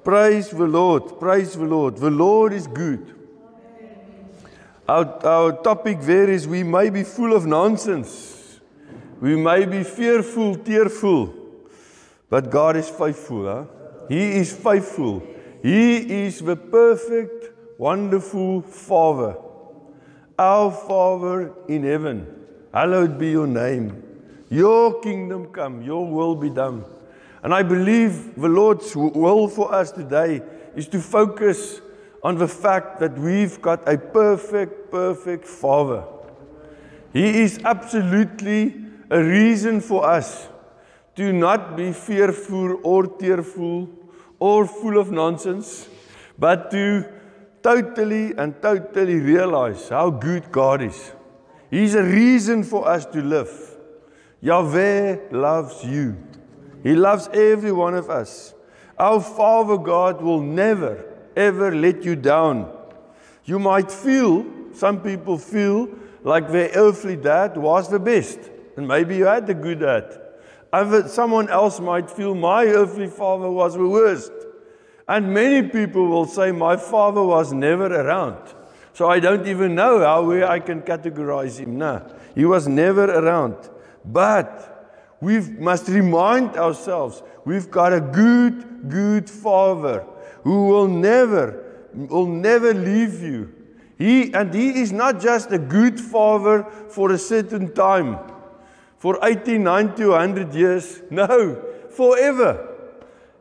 Praise the Lord. Praise the Lord. The Lord is good. Our topic there is we may be full of nonsense. We may be fearful, tearful. But God is faithful. Huh? He is faithful. He is the perfect, wonderful Father. Our Father in heaven. Hallowed be your name. Your kingdom come. Your will be done. And I believe the Lord's will for us today is to focus on the fact that we've got a perfect Father. He is absolutely a reason for us to not be fearful or tearful or full of nonsense, but to totally realize how good God is. He's a reason for us to live. Yahweh loves you. He loves every one of us. Our Father God will never, ever let you down. You might feel, some people feel, like their earthly dad was the best. And maybe you had a good dad. Someone else might feel, my earthly father was the worst. And many people will say, my father was never around. So I don't even know where I can categorize him. No, he was never around. But we must remind ourselves, we've got a good Father who will never leave you. He is not just a good Father for a certain time, for 80, 90, 100 years. No, forever.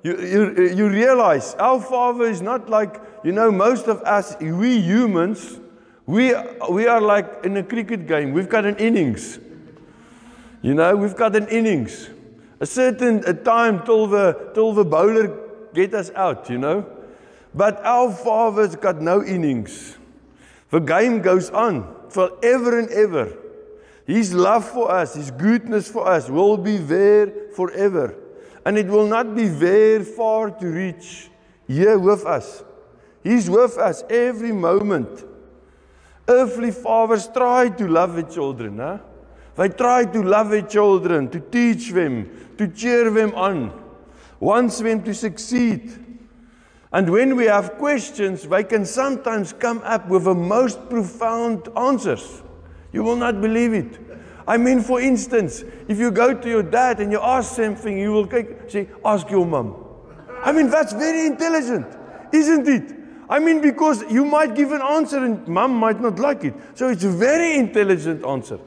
You realize our Father is not like, most of us, we humans, we are like in a cricket game. We've got an innings. We've got an innings. A certain time till the bowler get us out, But our Father's got no innings. The game goes on forever and ever. His love for us, His goodness for us will be there forever. And it will not be very far to reach here with us. He's with us every moment. Earthly fathers try to love their children, huh? They try to love their children, to teach them, to cheer them on, wants them to succeed. And when we have questions, they can sometimes come up with the most profound answers. You will not believe it. I mean, for instance, if you go to your dad and you ask something, you will say, ask your mom. I mean, that's very intelligent, isn't it? I mean, because you might give an answer and mom might not like it. So it's a very intelligent answer.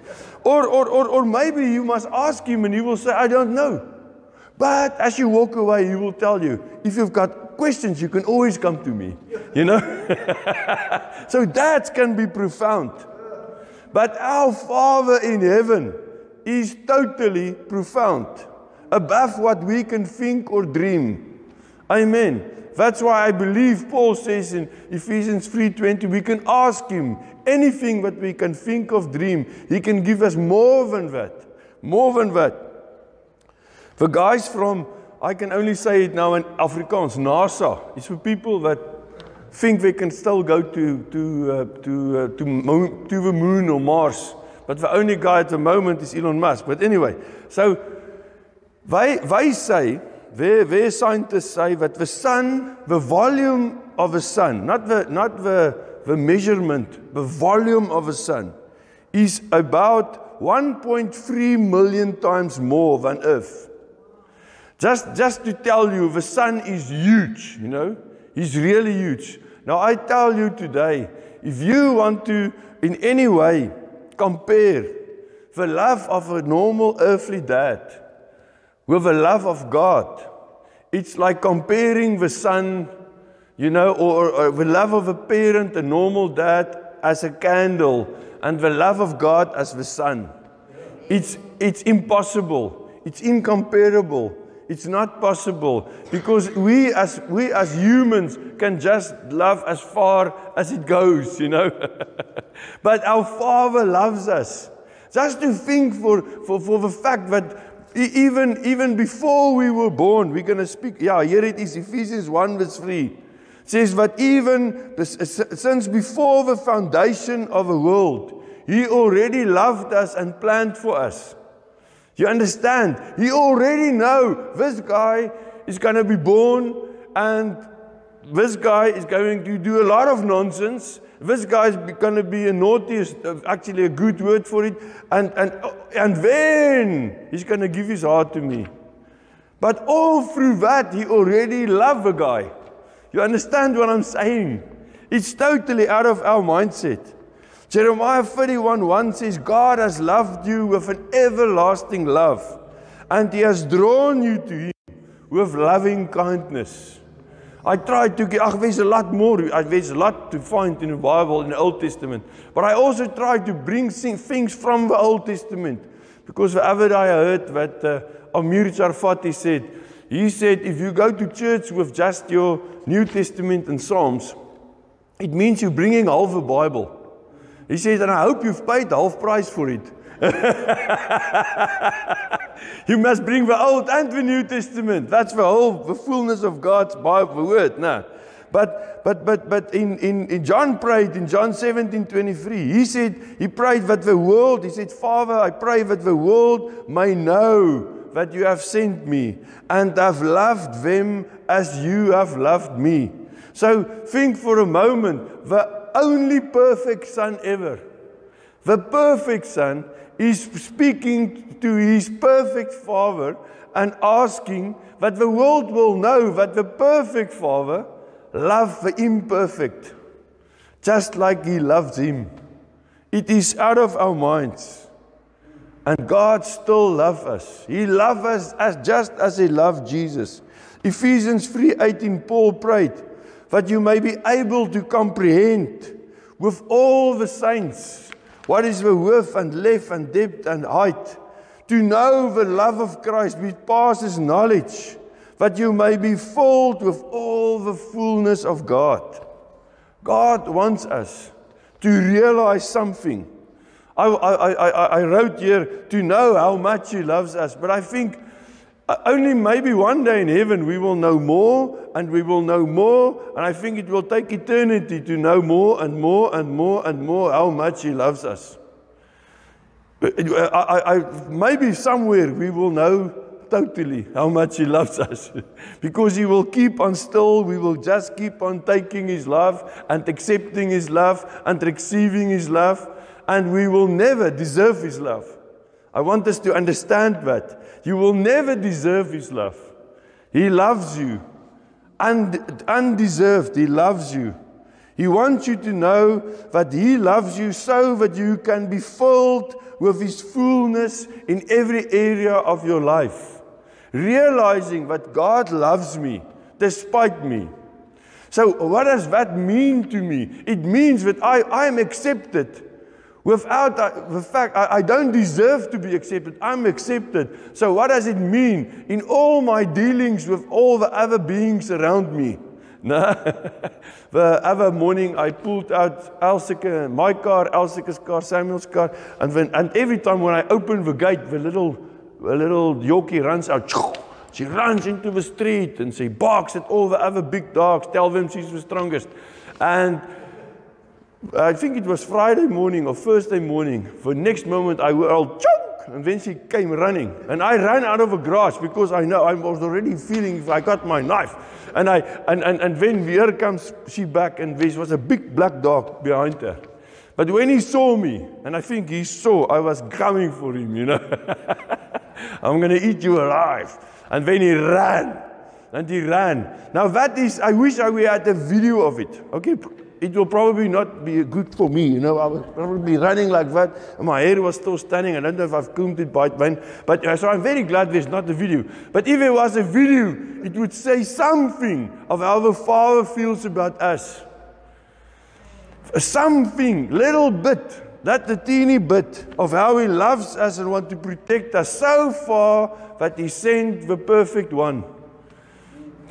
Or maybe you must ask him and he will say, I don't know. But as you walk away, he will tell you, if you've got questions, you can always come to me. So dads can be profound. But our Father in heaven is totally profound, above what we can think or dream. Amen. That's why I believe Paul says in Ephesians 3:20, we can ask Him anything that we can think of, dream. He can give us more than that. More than that. The guys from, I can only say it now in Afrikaans, NASA. It's for people that think they can still go to the moon or Mars. But the only guy at the moment is Elon Musk. But anyway, so they say, their scientists say that the sun, the volume of the sun, not the measurement, the volume of the sun, is about 1.3 million times more than Earth. Just to tell you, the sun is huge, He's really huge. Now I tell you today, if you want to in any way compare the love of a normal earthly dad with the love of God, it's like comparing the sun, or the love of a parent, a normal dad, as a candle, and the love of God as the sun. It's impossible. It's incomparable. It's not possible, because we as humans can just love as far as it goes, But our Father loves us. Just to think for the fact that even before we were born, we're going to speak. Yeah, here it is, Ephesians 1 verse 3. It says that even since before the foundation of the world, He already loved us and planned for us. You understand? He already know this guy is going to be born and this guy is going to do a lot of nonsense. This guy is going to be a naughty, actually a good word for it. And then he's going to give his heart to me. But all through that, he already loved the guy. You understand what I'm saying? It's totally out of our mindset. Jeremiah 31:1 says, God has loved you with an everlasting love, and He has drawn you to Him with loving kindness. I tried to get, there's a lot more, there's a lot to find in the Bible, in the Old Testament. But I also tried to bring things from the Old Testament. Because the other day I heard what Amir Tsarfati said. He said, if you go to church with just your New Testament and Psalms, it means you're bringing half a Bible. He said, and I hope you've paid half price for it. You must bring the Old and the New Testament. That's the fullness of God's Bible word. No. But in John prayed in John 17:23. He prayed that the world, he said, Father, I pray that the world may know that you have sent me and have loved them as you have loved me. So think for a moment, the only perfect Son ever, the perfect Son, is speaking to His perfect Father and asking that the world will know that the perfect Father loves the imperfect, just like He loves Him. It is out of our minds. And God still loves us. He loves us just as He loved Jesus. Ephesians 3:18, Paul prayed that you may be able to comprehend with all the saints what is the width and length and depth and height, to know the love of Christ which passes knowledge, that you may be filled with all the fullness of God. God wants us to realize something. I wrote here to know how much He loves us, but I think only maybe one day in heaven we will know more, and we will know more, and I think it will take eternity to know more and more and more and more how much He loves us. Maybe somewhere we will know totally how much He loves us, because He will keep on still. We will just keep on taking His love and accepting His love and receiving His love, and we will never deserve His love. I want us to understand that. You will never deserve His love. He loves you. Undeserved, He loves you. He wants you to know that He loves you so that you can be filled with His fullness in every area of your life. Realizing that God loves me despite me. So what does that mean to me? It means that I am accepted. Without the fact, I don't deserve to be accepted. I'm accepted. So what does it mean in all my dealings with all the other beings around me? No. The other morning I pulled out Elsike, my car, Elsike's car, Samuel's car, and every time when I open the gate, the little Yorkie runs out. She runs into the street and she barks at all the other big dogs, tell them she's the strongest. And I think it was Friday morning or Thursday morning. For the next moment, I yelled, chunk! And then she came running. And I ran out of the grass because I know I was already feeling if I got my knife. And then here comes she back, and there was a big black dog behind her. But when he saw me, and I think he saw I was coming for him, you know. I'm going to eat you alive. And then he ran. And he ran. Now that is, I wish we had a video of it. Okay. It will probably not be good for me, you know. I was probably running like that, and my hair was still standing. I don't know if I've combed it by then, but so I'm very glad there's not a video. But if there was a video, it would say something of how the Father feels about us. Something, little bit, that the teeny bit of how He loves us and wants to protect us so far that He sent the perfect one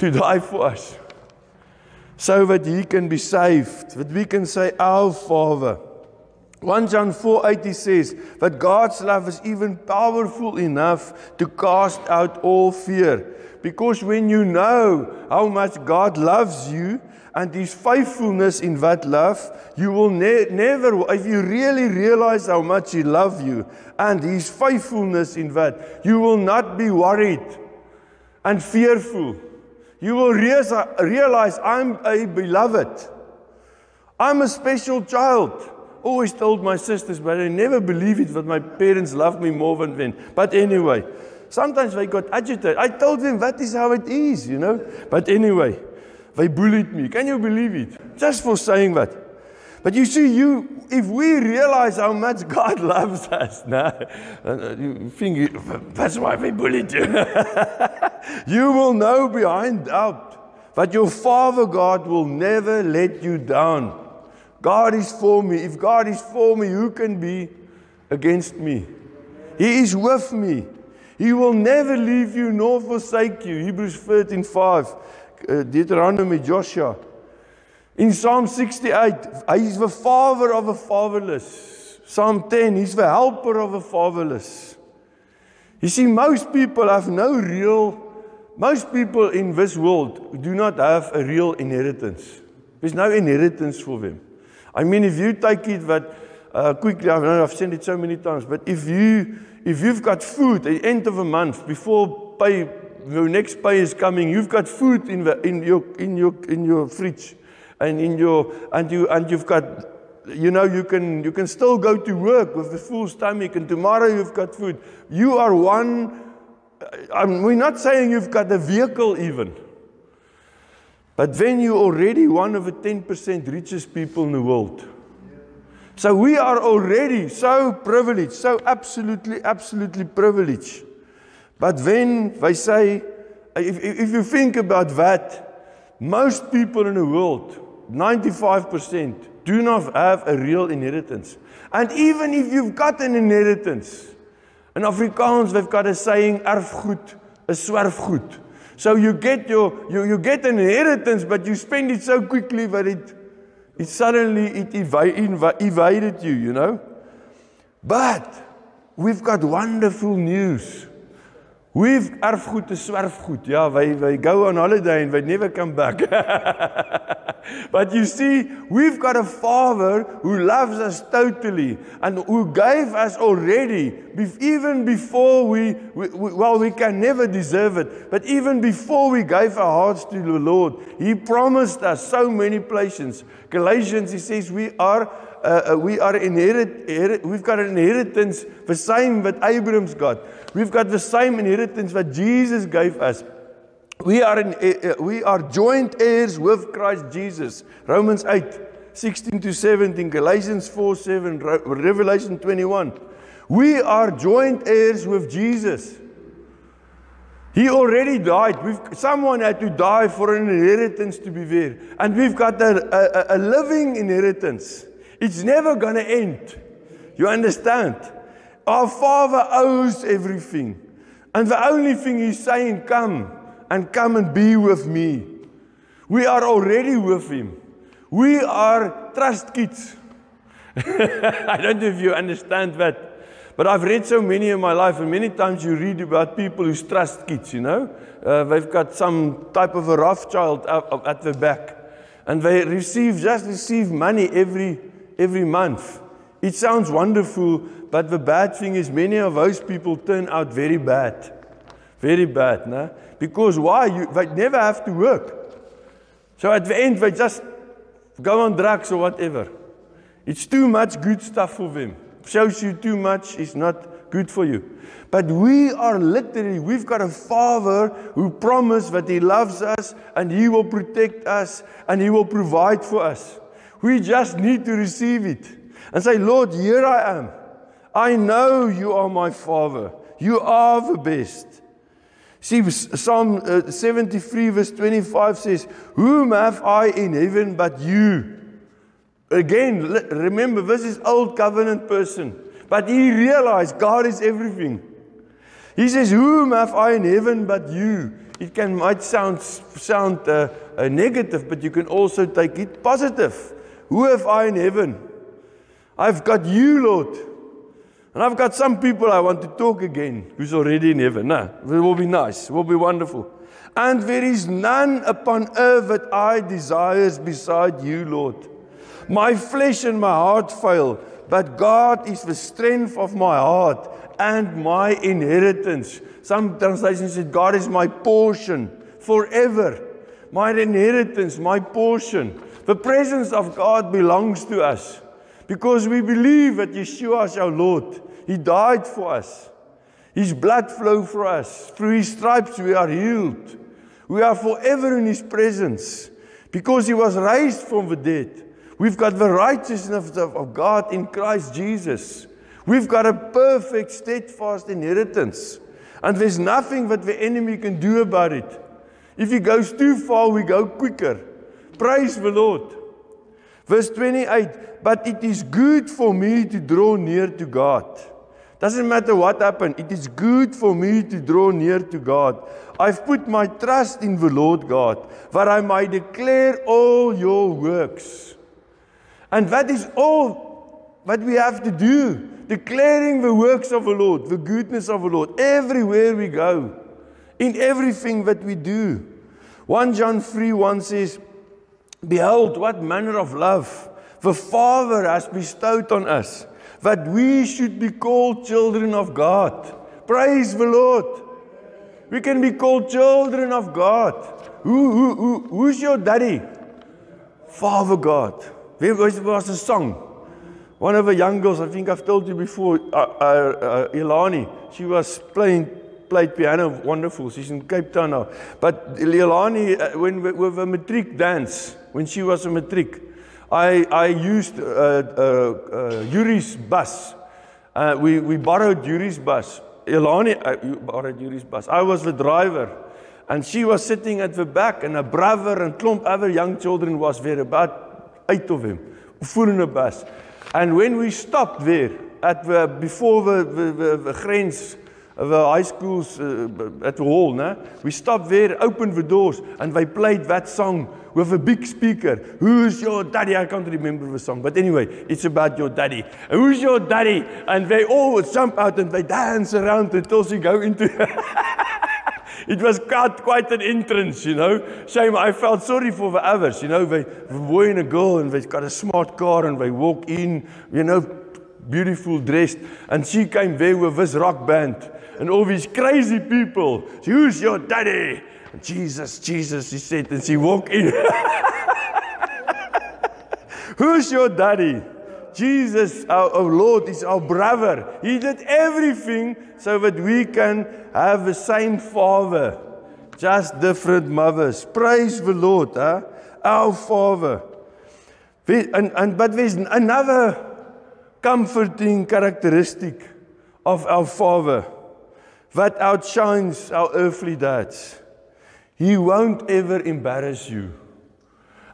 to die for us. So that He can be saved, that we can say, Our Father. 1 John 4:8 says that God's love is even powerful enough to cast out all fear. Because when you know how much God loves you and His faithfulness in that love, you will never, if you really realize how much He loves you and His faithfulness in that, you will not be worried and fearful. You will realize I'm a beloved. I'm a special child. Always told my sisters, but I never believe it, that my parents loved me more than when. But anyway, sometimes they got agitated. I told them that is how it is, you know. But anyway, they bullied me. Can you believe it? Just for saying that. But you see, if we realize how much God loves us, you think that's why they bullied you. You will know behind doubt that your Father God will never let you down. God is for me. If God is for me, who can be against me? He is with me. He will never leave you nor forsake you. Hebrews 13:5, Deuteronomy, Joshua. In Psalm 68, He is the father of the fatherless. Psalm 10, He's the helper of the fatherless. You see, most people in this world do not have a real inheritance. There's no inheritance for them. I mean, if you take it that, quickly, I've said it so many times, but if you've got food at the end of a month, before your next pay is coming, you've got food in your fridge. And you've got, you know, you can still go to work with a full stomach, and tomorrow you've got food. You are one. We're not saying you've got a vehicle even, but then you're already one of the 10% richest people in the world. So we are already so privileged, so absolutely privileged. But then they say, if you think about that, most people in the world, 95%, do not have a real inheritance. And even if you've got an inheritance, in Afrikaans, they've got a saying, erfgoed is swerfgoed. So you get you get an inheritance, but you spend it so quickly that it suddenly evaded you, you know. But we've got wonderful news. We've erfgoed is swerfgoed. Yeah, they go on holiday and they never come back. But you see, we've got a Father who loves us totally and who gave us already, even before we can never deserve it, but even before we gave our hearts to the Lord, He promised us so many places. Galatians, He says, we've got an inheritance, the same that Abraham's got. We've got the same inheritance that Jesus gave us. We are joint heirs with Christ Jesus. Romans 8:16-17, Galatians 4:7, Revelation 21. We are joint heirs with Jesus. He already died. Someone had to die for an inheritance to be there. And we've got a living inheritance. It's never going to end. You understand? Our Father owes everything. And the only thing He's saying, come and be with me. We are already with Him. We are trust kids. I don't know if you understand that. But I've read so many in my life, and many times you read about people who's trust kids, you know. They've got some type of a Rothschild at the back. And they just receive money every month. It sounds wonderful, but the bad thing is many of those people turn out very bad. Very bad, no? Because why? They never have to work. So at the end, they just go on drugs or whatever. It's too much good stuff for them. Shows you too much is not good for you. But we've got a Father who promised that He loves us and He will protect us and He will provide for us. We just need to receive it and say, Lord, here I am. I know You are my Father. You are the best. See, Psalm 73 verse 25 says, whom have I in heaven but You? Again, remember, this is old covenant person. But he realized God is everything. He says, whom have I in heaven but You? It might sound negative, but you can also take it positive. Who have I in heaven? I've got You, Lord. And I've got some people I want to talk again who's already in heaven. No, it will be nice. It will be wonderful. And there is none upon earth that I desires beside You, Lord. My flesh and my heart fail, but God is the strength of my heart and my inheritance. Some translations say God is my portion forever. my inheritance, my portion. The presence of God belongs to us because we believe that Yeshua is our Lord. He died for us. His blood flowed for us. Through His stripes we are healed. We are forever in His presence because He was raised from the dead. We've got the righteousness of God in Christ Jesus. We've got a perfect, steadfast inheritance. And there's nothing that the enemy can do about it. If he goes too far, we go quicker. Praise the Lord. Verse 28, but it is good for me to draw near to God. Doesn't matter what happened, it is good for me to draw near to God. I've put my trust in the Lord God, that I might declare all your works. And that is all that we have to do. Declaring the works of the Lord, the goodness of the Lord, everywhere we go, in everything that we do. 1 John 3:1 says, behold, what manner of love the Father has bestowed on us, that we should be called children of God. Praise the Lord. We can be called children of God. Who's your daddy? Father God. There was a song. One of the young girls, I think I've told you before, Ilani, she was played piano, wonderful. She's in Cape Town now. But Ilani, with a matric dance, when she was a matric, I used Yuri's bus. We borrowed Yuri's bus. Ilani borrowed Yuri's bus. I was the driver. And she was sitting at the back, and a brother and klomp other young children was there, about 8 of them, full in a bus. And when we stopped there, before the grens, the high schools, at the hall, we stopped there, opened the doors, and they played that song with a big speaker. Who's your daddy? I can't remember the song, but anyway, it's about your daddy. Who's your daddy? And they all would jump out and they dance around until she go into... It was quite an entrance, Shame, I felt sorry for the others, the boy and a girl, and they've got a smart car, and they walk in, beautiful dressed, and she came there with this rock band, and all these crazy people. Who's your daddy? And Jesus, she said, and she walked in. Who's your daddy? Jesus, our Lord, is our brother. He did everything so that we can have the same Father, just different mothers. Praise the Lord, our Father. But there's another comforting characteristic of our Father that outshines our earthly dads. He won't ever embarrass you.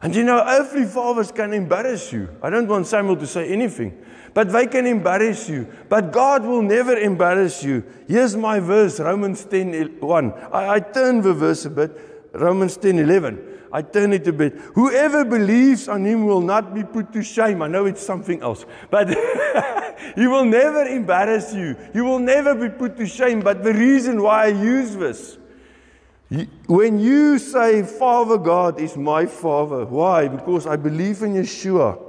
And earthly fathers can embarrass you. I don't want Samuel to say anything, but they can embarrass you. But God will never embarrass you. Here's my verse, Romans 10:1. I turn the verse a bit, Romans 10:11. I turn it a bit. Whoever believes on Him will not be put to shame. I know it's something else, but He will never embarrass you. You will never be put to shame. But the reason why I use this, when you say, Father God is my Father, why? Because I believe in Yeshua.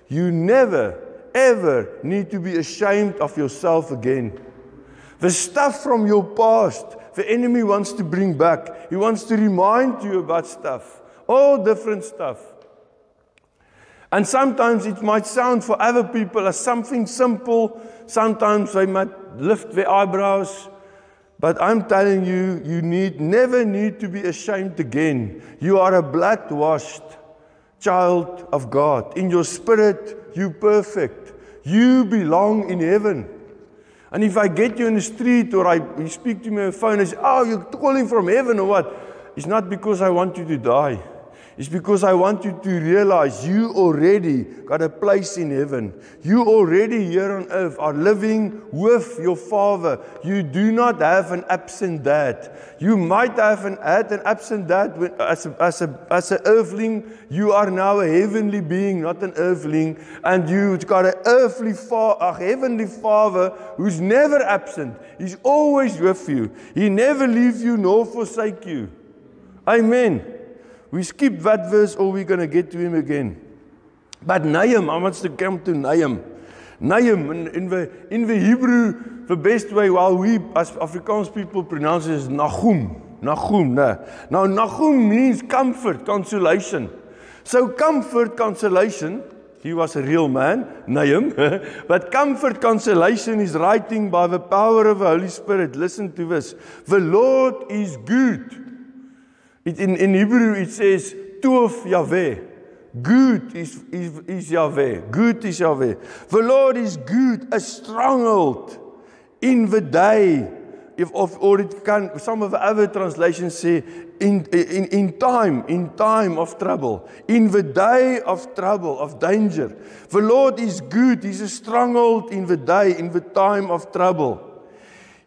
You never, ever need to be ashamed of yourself again. The stuff from your past, the enemy wants to bring back. He wants to remind you about stuff. All different stuff. And sometimes it might sound for other people as something simple. Sometimes they might lift their eyebrows. But I'm telling you, you never need to be ashamed again. You are a blood-washed child of God. In your spirit, you're perfect. You belong in heaven. And if I get you in the street or you speak to me on the phone and say, oh, you're calling from heaven or what? It's not because I want you to die. It's because I want you to realize you already got a place in heaven. You already here on earth are living with your Father. You do not have an absent dad. You might have had an absent dad as an earthling. You are now a heavenly being, not an earthling. And you've got a heavenly Father who's never absent. He's always with you. He never leaves you nor forsake you. Amen. We skip that verse or we're going to get to him again. But Nahum, I want to come to Nahum. Nahum, in the Hebrew, the best way, while we as Afrikaans people pronounce it is Nahum. Nahum, no. Now, Nahum means comfort, consolation. So, comfort, consolation, he was a real man, Nahum, but comfort, consolation is writing by the power of the Holy Spirit. Listen to this. The Lord is good. In Hebrew it says, Tov Yahweh. Good is Yahweh. Good is Yahweh. The Lord is good, a stronghold in the day. Or it can, some of the other translations say, in time of trouble. In the day of trouble, of danger. The Lord is good. He's a stronghold in the day, in the time of trouble.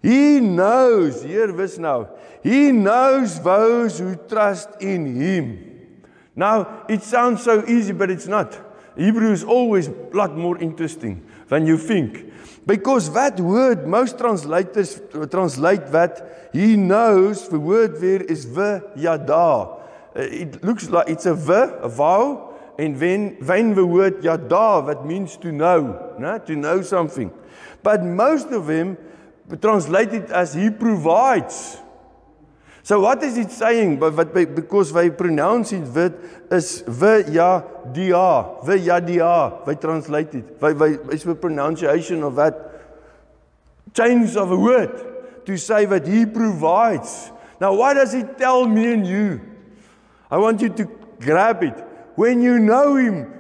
He knows, hear this now, He knows those who trust in Him. Now, it sounds so easy, but it's not. Hebrew is always a lot more interesting than you think. Because that word, most translators translate that He knows, the word there is v'yada. It looks like it's a vowel, and then the word yada, that means to know, to know something. But most of them translate it as He provides. So what is it saying? But because they pronounce it is v'yadia. They translate it. It's the pronunciation of that change of a word to say that He provides. Now what does it tell me and you? I want you to grab it. When you know Him,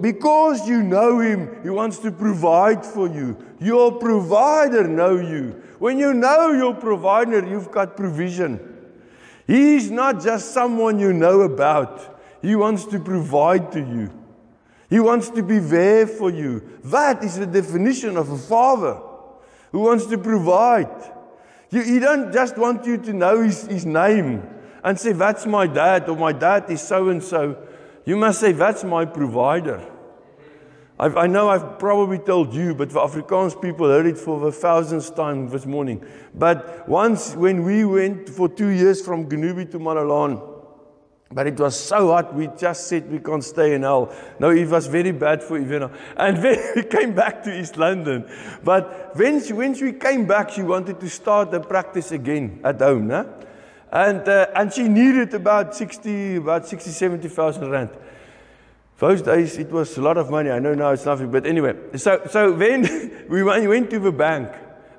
because you know Him, He wants to provide for you. Your provider knows you. When you know your provider, you've got provision. He's not just someone you know about. He wants to provide to you. He wants to be there for you. That is the definition of a father who wants to provide. He don't just want you to know his name and say, that's my dad, or my dad is so and so. You must say, that's my provider. I know I've probably told you, but the Afrikaans people heard it for the 1000th time this morning. But once when we went for 2 years from Genubi to Malalaan, but it was so hot, we just said we can't stay in hell. No, it was very bad for Ivana. And then we came back to East London. But when she came back, she wanted to start the practice again at home. Né? And she needed about 70,000 rand. Those days, it was a lot of money. I know now it's nothing, but anyway. So then we went to the bank,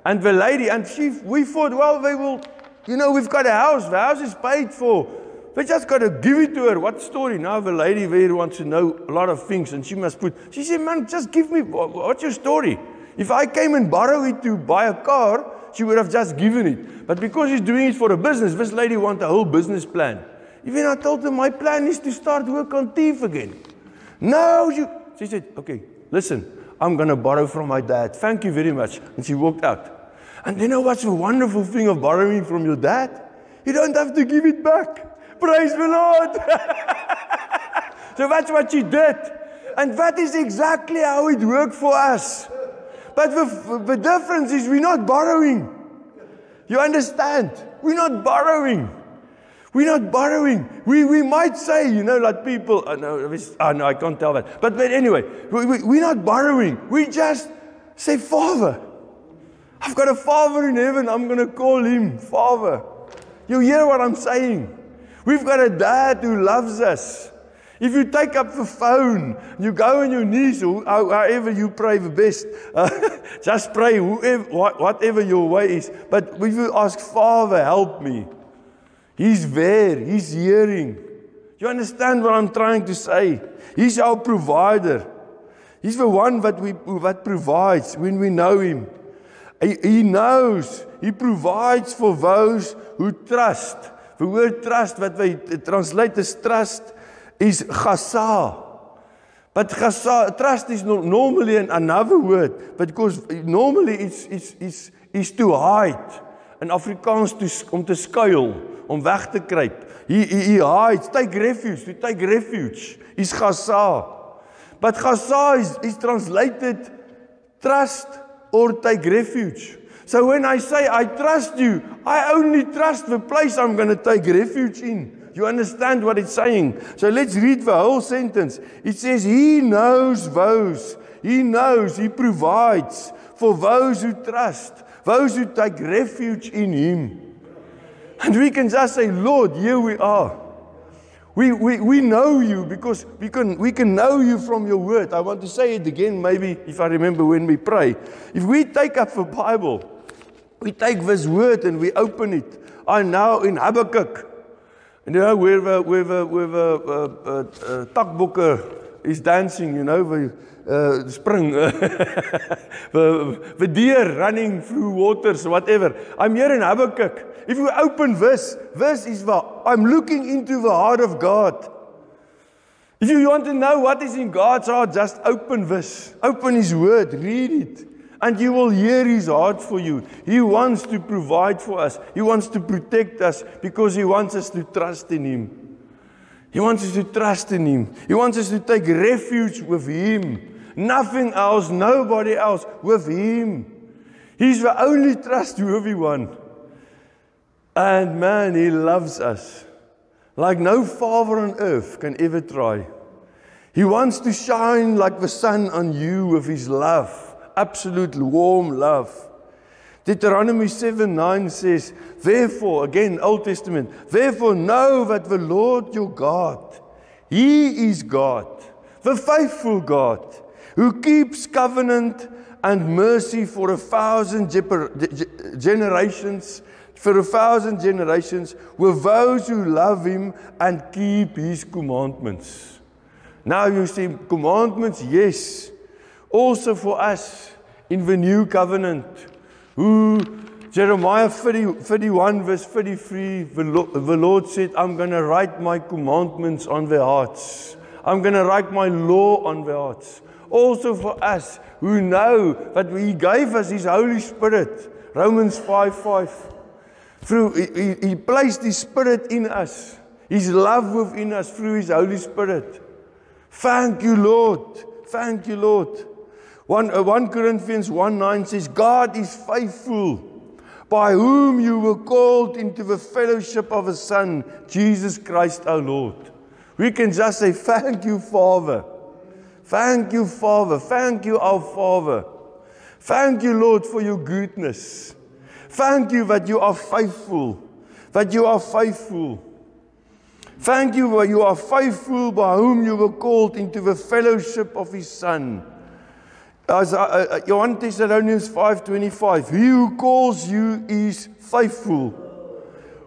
and the lady, and we thought, well, they will, we've got a house. The house is paid for. We just got to give it to her. What story? Now the lady there wants to know a lot of things, and she said, man, just give me, what's your story? If I came and borrowed it to buy a car, she would have just given it. But because she's doing it for a business, this lady wants a whole business plan. Even I told her, my plan is to start work on TIFF again. No, she said, okay, listen, I'm going to borrow from my dad. Thank you very much. And she walked out. And you know what's the wonderful thing of borrowing from your dad? You don't have to give it back. Praise the Lord. So that's what she did. And that is exactly how it worked for us. But the difference is we're not borrowing. You understand? We're not borrowing. We're not borrowing. We might say, like people, no, I can't tell that. But anyway, we're not borrowing. We just say, Father. I've got a Father in heaven. I'm going to call Him Father. You hear what I'm saying? We've got a dad who loves us. If you take up the phone, you go on your knees, or however you pray the best, just pray whatever your way is. But if you ask, Father, help me. He's there. He's hearing. You understand what I'm trying to say? He's our provider. He's the one that provides when we know Him. He knows. He provides for those who trust. The word trust, what they translate as trust, is chasa. But chasa, trust is normally another word. But because normally it's to hide. In Afrikaans om te skuil, om weg te kruip. He hides, take refuge, to take refuge is chasa. But chasa is translated trust or take refuge. So when I say I trust you, I only trust the place I'm going to take refuge in. You understand what it's saying? So let's read the whole sentence. It says, He knows those. He knows, He provides for those who trust, those who take refuge in Him. And we can just say, Lord, here we are. We know you because we can know you from your word. I want to say it again, maybe if I remember when we pray. If we take up the Bible, we take this word and we open it. I'm now in Habakkuk. And you know, where the takbokker is dancing, you know, the spring, the deer running through waters, whatever. I'm here in Habakkuk. If we open this is what I'm looking into the heart of God. If you want to know what is in God's heart, just open this. Open His word, read it. And you will hear His heart for you. He wants to provide for us. He wants to protect us because He wants us to trust in Him. He wants us to trust in Him. He wants us to take refuge with Him. Nothing else, nobody else, with Him. He's the only trustworthy one. And man, He loves us like no father on earth can ever try. He wants to shine like the sun on you with His love. Absolute warm love. Deuteronomy 7:9 says, therefore, again, Old Testament, therefore know that the Lord your God, He is God, the faithful God, who keeps covenant and mercy for 1,000 generations, with those who love Him and keep His commandments. Now you see, commandments, yes, also for us in the new covenant, who Jeremiah 31 verse 33, the Lord said, I'm going to write my commandments on their hearts. I'm going to write my law on their hearts. Also for us who know that He gave us His Holy Spirit, Romans 5:5. Through He placed His Spirit in us, His love within us through His Holy Spirit. Thank you, Lord. Thank you, Lord. 1 Corinthians 1:9 says, God is faithful, by whom you were called into the fellowship of His Son, Jesus Christ our Lord. We can just say, thank you, Father. Thank you, Father. Thank you, our Father. Thank you, Lord, for your goodness. Thank you that you are faithful. That you are faithful. Thank you that you are faithful, by whom you were called into the fellowship of His Son. As 1 Thessalonians 5:25, He who calls you is faithful,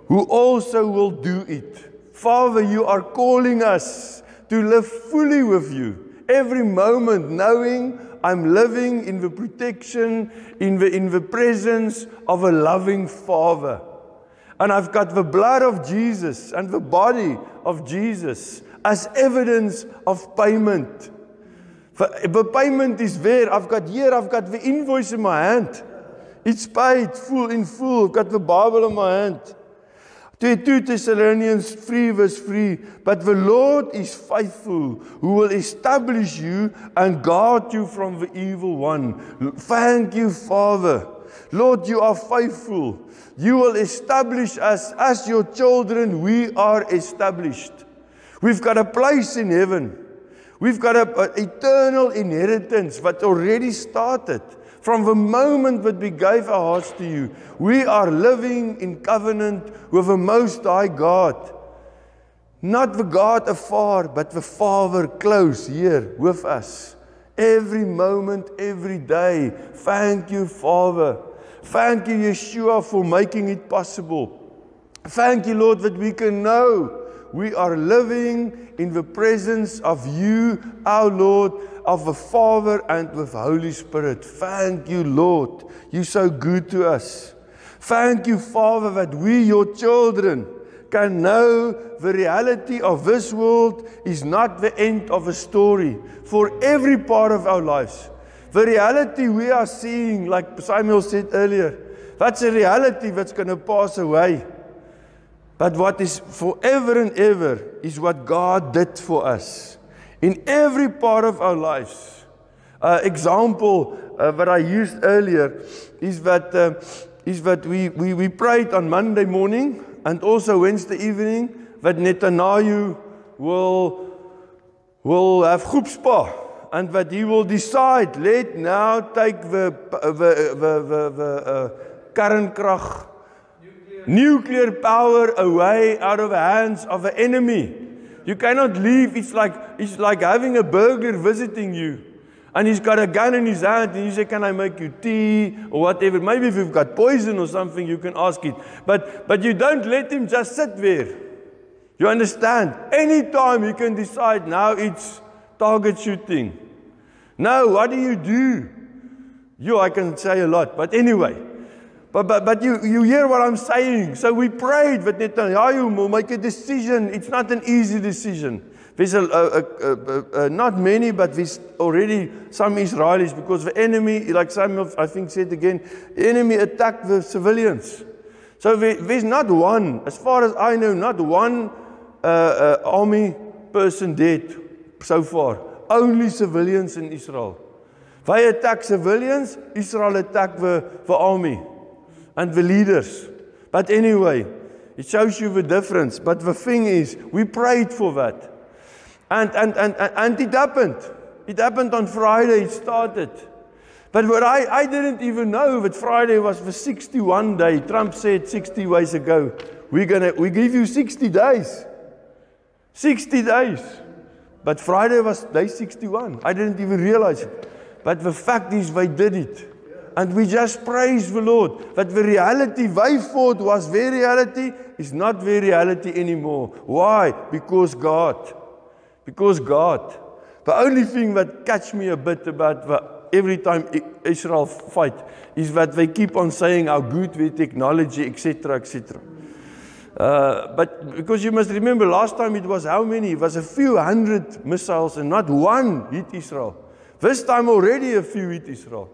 who also will do it. Father, you are calling us to live fully with you. Every moment knowing I'm living in the protection, in the presence of a loving Father. And I've got the blood of Jesus and the body of Jesus as evidence of payment. The payment is there. I've got the invoice in my hand. It's paid in full. I've got the Bible in my hand. 2 Thessalonians 3 verse 3. But the Lord is faithful, who will establish you and guard you from the evil one. Thank you, Father. Lord, you are faithful. You will establish us as your children. We are established. We've got a place in heaven. We've got an eternal inheritance that already started. From the moment that we gave our hearts to you, we are living in covenant with the Most High God. Not the God afar, but the Father close here with us. Every moment, every day. Thank you, Father. Thank you, Yeshua, for making it possible. Thank you, Lord, that we can know we are living in the presence of you, our Lord, of the Father and with the Holy Spirit. Thank you, Lord. You're so good to us. Thank you, Father, that we, your children, can know the reality of this world is not the end of a story for every part of our lives. The reality we are seeing, like Samuel said earlier, that's a reality that's going to pass away. But what is forever and ever is what God did for us in every part of our lives. Example that I used earlier is that we prayed on Monday morning and also Wednesday evening that Netanyahu will have chutzpah and that he will decide, let now take the kernkrag nuclear power away out of the hands of an enemy. You cannot leave. It's like having a burglar visiting you. And he's got a gun in his hand and you say, can I make you tea or whatever? Maybe if you've got poison or something, you can ask it. But you don't let him just sit there. You understand? Anytime you can decide, now it's target shooting. Now, what do? I can say a lot, but anyway. But you hear what I'm saying. So we prayed, but Netanyahu will make a decision. It's not an easy decision. There's not many, but there's already some Israelis, because the enemy, like some of, I think said again, the enemy attacked the civilians. So there's not one, as far as I know, not one army person dead so far. Only civilians in Israel. They attack civilians, Israel attack the army and the leaders. But anyway, it shows you the difference. But the thing is, we prayed for that. And it happened. It happened on Friday, it started. But what I didn't even know that Friday was the 61 day. Trump said 60 days ago, we give you 60 days. 60 days. But Friday was day 61. I didn't even realize it. But the fact is, they did it. And we just praise the Lord. That the reality they thought was their reality is not their reality anymore. Why? Because God. Because God. The only thing that catch me a bit about every time Israel fight is that they keep on saying how good their technology, etc., etc. But because you must remember, last time it was how many? It was a few hundred missiles and not one hit Israel. This time already a few hit Israel.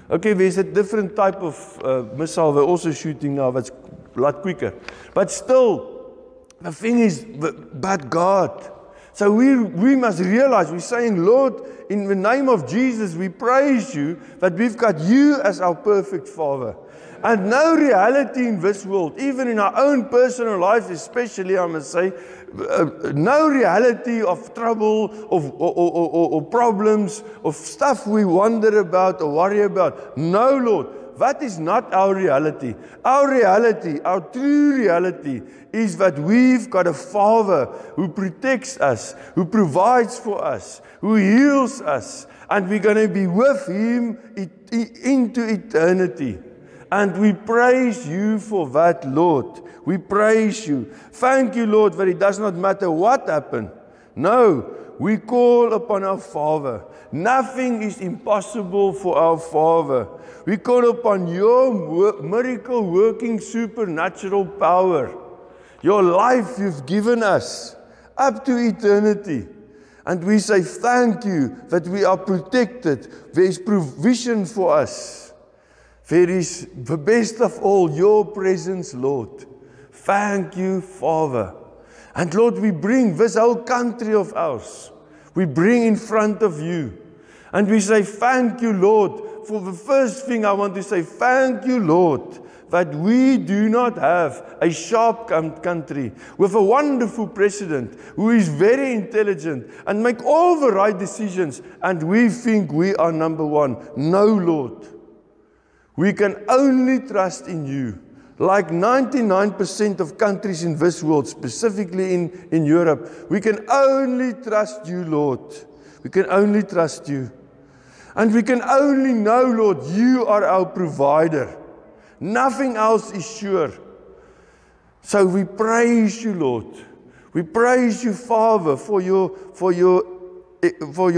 Okay, there's a different type of missile they're also shooting now that's a lot quicker. But still, the thing is, but God. So we must realize, we're saying, Lord, in the name of Jesus, we praise you that we've got you as our perfect Father. And no reality in this world, even in our own personal life, especially, I must say, no reality of trouble, or problems, of stuff we wonder about or worry about. No, Lord, that is not our reality. Our reality, our true reality, is that we've got a Father who protects us, who provides for us, who heals us, and we're going to be with Him into eternity. And we praise you for that, Lord. We praise you. Thank you, Lord, that it does not matter what happened. No, we call upon our Father. Nothing is impossible for our Father. We call upon your miracle working supernatural power. Your life you've given us up to eternity. And we say thank you that we are protected. There is provision for us. There is the best of all, your presence, Lord. Thank you, Father. And Lord, we bring this whole country of ours. We bring in front of you. And we say thank you, Lord. For the first thing I want to say, thank you, Lord, that we do not have a sharp country with a wonderful president who is very intelligent and make all the right decisions, and we think we are number one. No, Lord. We can only trust in you. Like 99% of countries in this world, specifically in Europe, we can only trust you, Lord. We can only trust you. And we can only know, Lord, you are our provider. Nothing else is sure. So we praise you, Lord. We praise you, Father, for your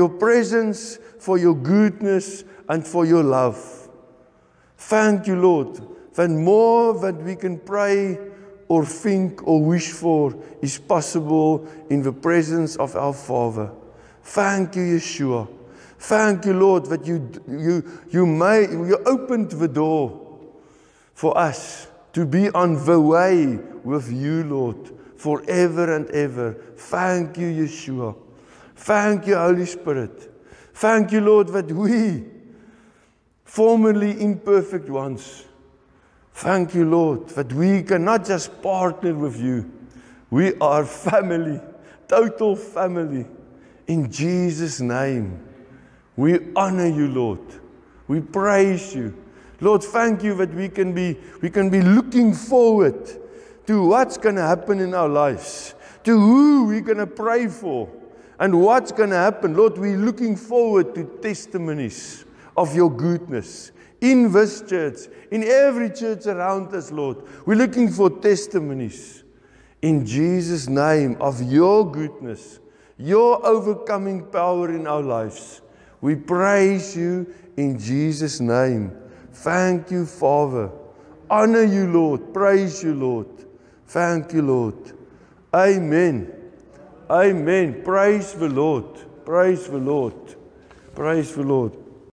presence, for your goodness, and for your love. Thank you, Lord, that more than we can pray or think or wish for is possible in the presence of our Father. Thank you, Yeshua. Thank you, Lord, that you opened the door for us to be on the way with you, Lord, forever and ever. Thank you, Yeshua. Thank you, Holy Spirit. Thank you, Lord, that we, formerly imperfect ones, thank you, Lord, that we cannot just partner with you. We are family, total family. In Jesus' name, we honor you, Lord. We praise you. Lord, thank you that we can be looking forward to what's going to happen in our lives, to who we're going to pray for, and what's going to happen. Lord, we're looking forward to testimonies of your goodness in this church, in every church around us, Lord. We're looking for testimonies in Jesus' name of your goodness, your overcoming power in our lives. We praise you in Jesus' name. Thank you, Father. Honor you, Lord. Praise you, Lord. Thank you, Lord. Amen. Amen. Praise the Lord. Praise the Lord. Praise the Lord.